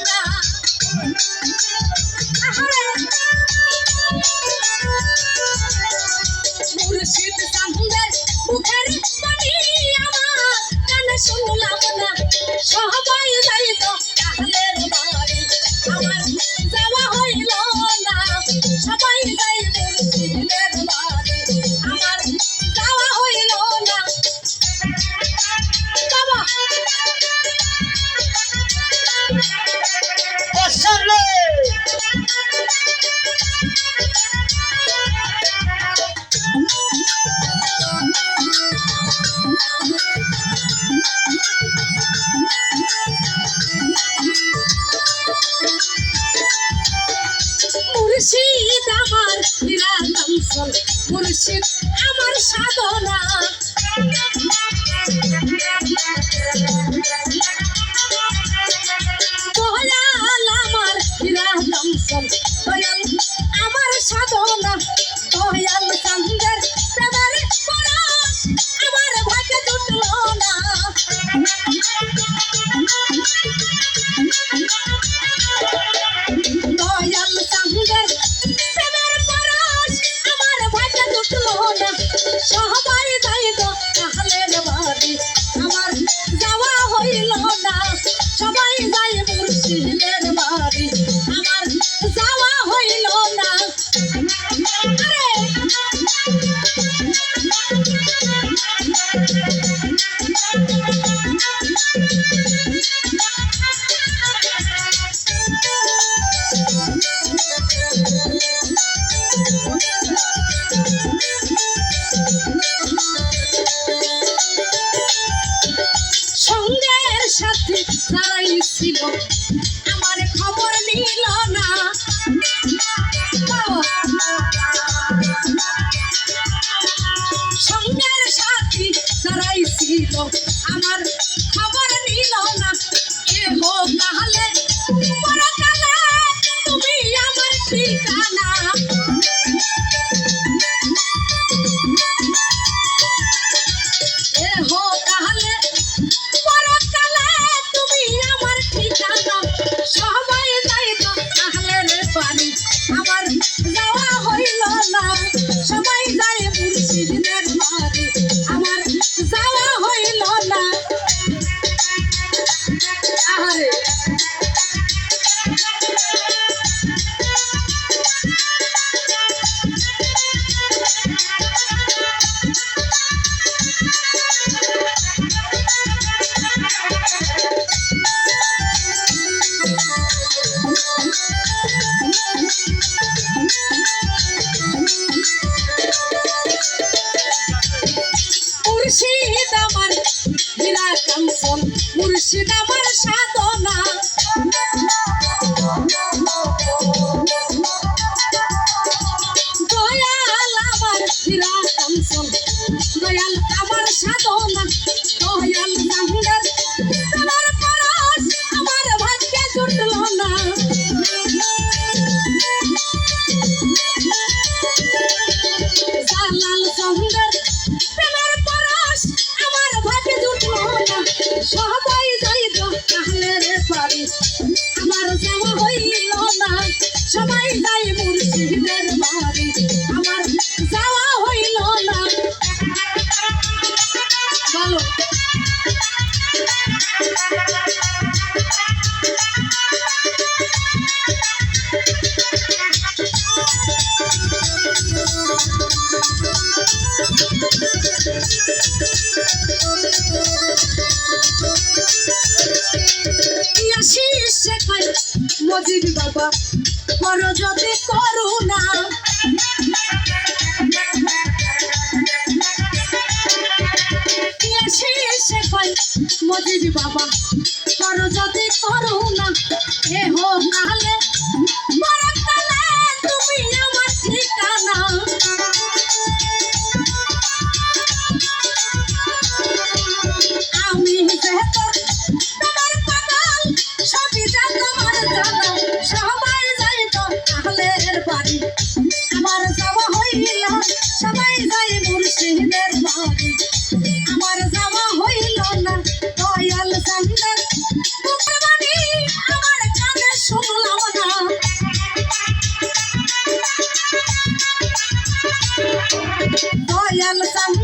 না মুর্শিদ সামদের মুখের বাণী আমার কানে শুনলাম না সবাই যাইতো কাহলের বাড়ি আমার যাওয়া হইল না সবাই যাই মুর্শিদের বাড়ি আমার যাওয়া হইল না বাবা মুর্শিদ আমার নিরাতঞ্চল মুর্শিদ আমার সাধনা দয়াল আমার নিরাতঞ্চল দয়াল আমার সাধনা দয়াল চন্দ্রের প্রেমের পরশ আমার ভাগ্যে জুটল না দয়াল চন্দ্রের প্রেমের পরশ আমার ভাগ্যে জুটল না সবাই যাইত কাহলের বাড়ি আমার যাওয়া হইল না সবাই যাই মুর্শিদের বাড়ি আমার যাওয়া হইল না আরে সঙ্গের সাথে যারাই ছিল আমার খবর নিল না সঙ্গের সাথী যারাই ছিল আমার খবর নিল না এ হোক তাহলে পরকালে তুমি আমার ঠিকানা এ হোক তাহলে পরকালে তুমি আমার ঠিকানা সবাই যাইতো কাহলের বাড়ি আমার যাওয়া হইল না সবাই যায় মুর্শিদের বাড়ি আমার যাওয়া হইল না আরে মুর্শিদ আমার নিরাতঞ্চল মুর্শিদ আমার সাধনা দয়াল আমার নিরাতঞ্চল দয়াল আমার সাধনা দয়াল চন্দ্রের প্রেমের পরশ আমার ভাগ্যে জুটল না জালাল চন্দ্রের প্রেমের পরশ আমার ভাগ্যে জুটল না সবাই যাইত কাহলের বাড়ি আমার যাওয়া হইল না সবাই যাই মুর্শিদের বাড়ি আমার যাওয়া হইল না বলো মজিদ বাবা করো যদি করুণা মজিদ বাবা করো যদি করুণা এ হোক নাহলে পরকালে তুমি আমার ঠিকানা আমি বেহতর তোমার পাগল সবই যা তোমার জানা সবাই যাইতো কাহলের বাড়ি আমার যাওয়া হইল সবাই যাই মুর্শিদের বাড়ি আমার যাওয়া হইল না দয়াল চন্দ্রের মুখের বাণী আমার আসল চান্দা